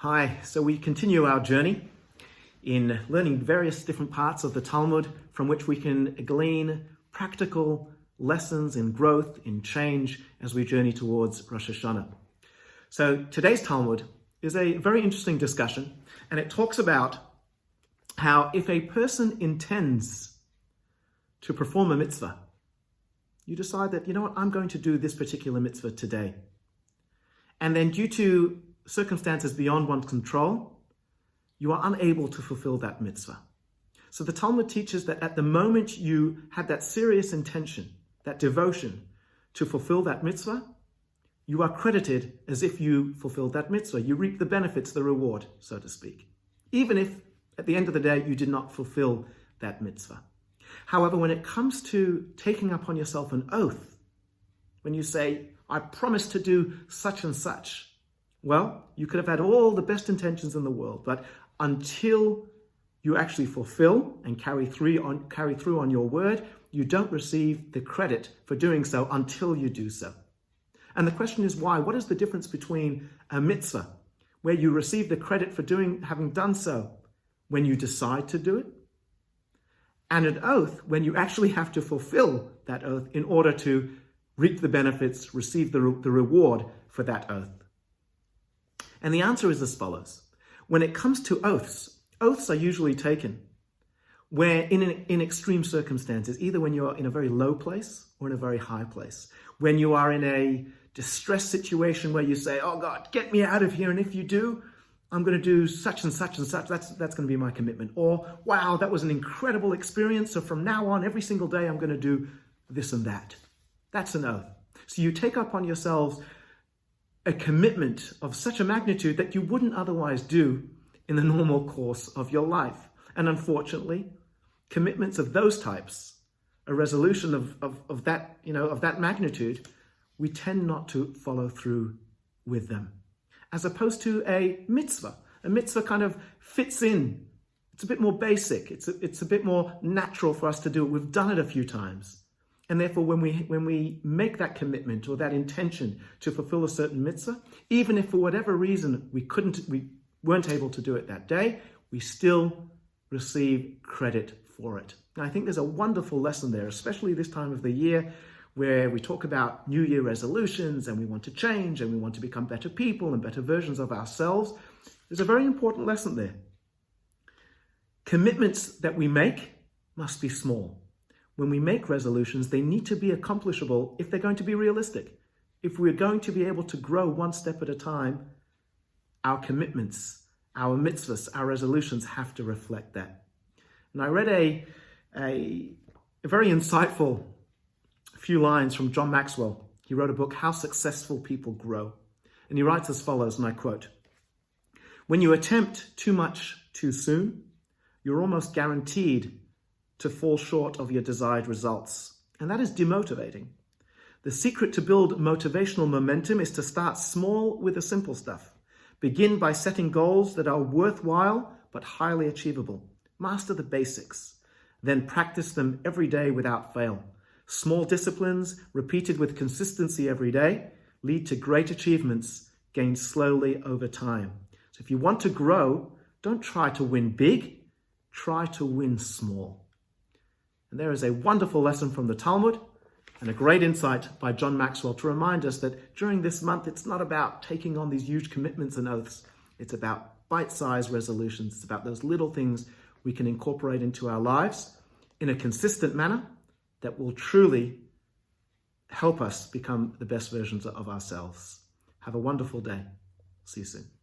Hi, so we continue our journey in learning various different parts of the Talmud from which we can glean practical lessons in growth, in change as we journey towards Rosh Hashanah. So today's Talmud is a very interesting discussion, and it talks about how if a person intends to perform a mitzvah, you decide that, I'm going to do this particular mitzvah today. And then due to circumstances beyond one's control, you are unable to fulfill that mitzvah. So the Talmud teaches that at the moment you had that serious intention, that devotion to fulfill that mitzvah, you are credited as if you fulfilled that mitzvah. You reap the benefits, the reward, so to speak, even if at the end of the day you did not fulfill that mitzvah. However, when it comes to taking upon yourself an oath, when you say, I promise to do such and such, well, you could have had all the best intentions in the world, but until you actually fulfill and carry through on your word, you don't receive the credit for doing so until you do so. And the question is why? What is the difference between a mitzvah, where you receive the credit for having done so when you decide to do it, and an oath when you actually have to fulfill that oath in order to reap the benefits, receive the reward for that oath? And the answer is as follows. When it comes to oaths are usually taken where in extreme circumstances, either when you're in a very low place or in a very high place. When you are in a distress situation where you say, oh God, get me out of here. And if you do, I'm going to do such and such and such. That's going to be my commitment. Or, wow, that was an incredible experience. So from now on, every single day, I'm going to do this and that. That's an oath. So you take upon yourselves a commitment of such a magnitude that you wouldn't otherwise do in the normal course of your life. And unfortunately, commitments of those types, a resolution of that magnitude, we tend not to follow through with them. As opposed to a mitzvah. A mitzvah kind of fits in. It's a bit more basic. It's a bit more natural for us to do it. We've done it a few times. And therefore, when we make that commitment or that intention to fulfill a certain mitzvah, even if for whatever reason we weren't able to do it that day, we still receive credit for it. And I think there's a wonderful lesson there, especially this time of the year, where we talk about New Year resolutions and we want to change and we want to become better people and better versions of ourselves. There's a very important lesson there. Commitments that we make must be small. When we make resolutions, they need to be accomplishable if they're going to be realistic. If we're going to be able to grow one step at a time, our commitments, our mitzvahs, our resolutions have to reflect that. And I read a very insightful few lines from John Maxwell. He wrote a book, How Successful People Grow. And he writes as follows, and I quote, "When you attempt too much too soon, you're almost guaranteed to fall short of your desired results. And that is demotivating. The secret to build motivational momentum is to start small with the simple stuff. Begin by setting goals that are worthwhile but highly achievable. Master the basics. Then practice them every day without fail. Small disciplines, repeated with consistency every day, lead to great achievements gained slowly over time." So if you want to grow, don't try to win big, try to win small. And there is a wonderful lesson from the Talmud and a great insight by John Maxwell to remind us that during this month, it's not about taking on these huge commitments and oaths. It's about bite-sized resolutions. It's about those little things we can incorporate into our lives in a consistent manner that will truly help us become the best versions of ourselves. Have a wonderful day. See you soon.